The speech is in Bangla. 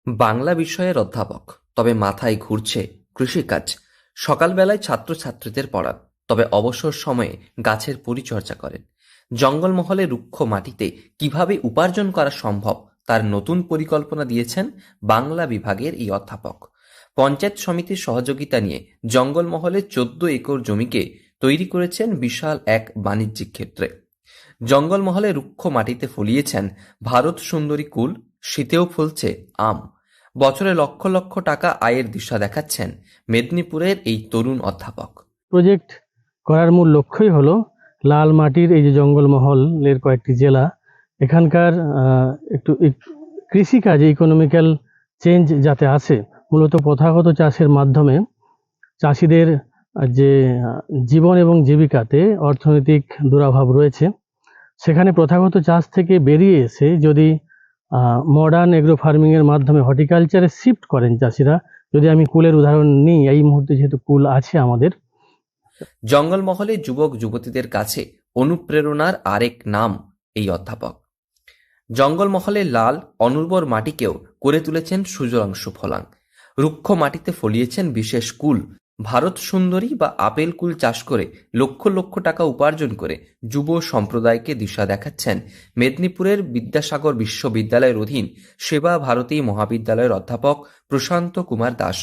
বাংলা বিষয়ের অধ্যাপক, তবে মাথায় ঘুরছে কৃষিকাজ। সকালবেলায় ছাত্রছাত্রীদের পড়ান, তবে অবসর সময়ে গাছের পরিচর্যা করেন। জঙ্গলমহলে রুক্ষ মাটিতে কিভাবে উপার্জন করা সম্ভব তার নতুন পরিকল্পনা দিয়েছেন বাংলা বিভাগের এই অধ্যাপক। পঞ্চায়েত সমিতির সহযোগিতা নিয়ে জঙ্গলমহলে 14 একর জমিকে তৈরি করেছেন বিশাল এক বাণিজ্যিক ক্ষেত্রে। জঙ্গলমহলে রুক্ষ মাটিতে ফলিয়েছেন ভারত সুন্দরী কুল, শীতেও ফলছে আম। বছরে লক্ষ লক্ষ টাকা আয়ের দিশা দেখাচ্ছেন মেদিনীপুরের এই তরুণ অধ্যাপক। প্রজেক্ট করার মূল লক্ষ্যই হলো লাল মাটির এই যে জঙ্গলমহলের কয়েকটি জেলা, এখানকার একটু কৃষিকাজে ইকোনমিক্যাল চেঞ্জ যাতে আসে, মূলত প্রথাগত চাষের মাধ্যমে চাষিদের যে জীবন এবং জীবিকাতে অর্থনৈতিক দুরাভাব রয়েছে, সেখানে প্রথাগত চাষ থেকে বেরিয়ে এসে যদি মডার্ন এগ্রো ফার্মিংয়ের মাধ্যমে হর্টিকালচারে শিফট করেন চাষিরা। যদি আমি কুলের উদাহরণ নিই, এই মুহূর্তে যেহেতু কুল আছে আমাদের। জঙ্গলমহলে যুবক যুবতীদের কাছে অনুপ্রেরণার আরেক নাম এই অধ্যাপক। জঙ্গলমহলে লাল অনুর্বর মাটিকেও করে তুলেছেন সুজলাং সুফলাং। রুক্ষ মাটিতে ফলিয়েছেন বিশেষ কুল, ভারত সুন্দরী বা আপেল কুল চাষ করে লক্ষ লক্ষ টাকা উপার্জন করে যুব সম্প্রদায়কে দিশা দেখাচ্ছেন মেদিনীপুরের বিদ্যাসাগর বিশ্ববিদ্যালয়ের অধীন সেবা ভারতী মহাবিদ্যালয়ের অধ্যাপক প্রশান্ত কুমার দাস।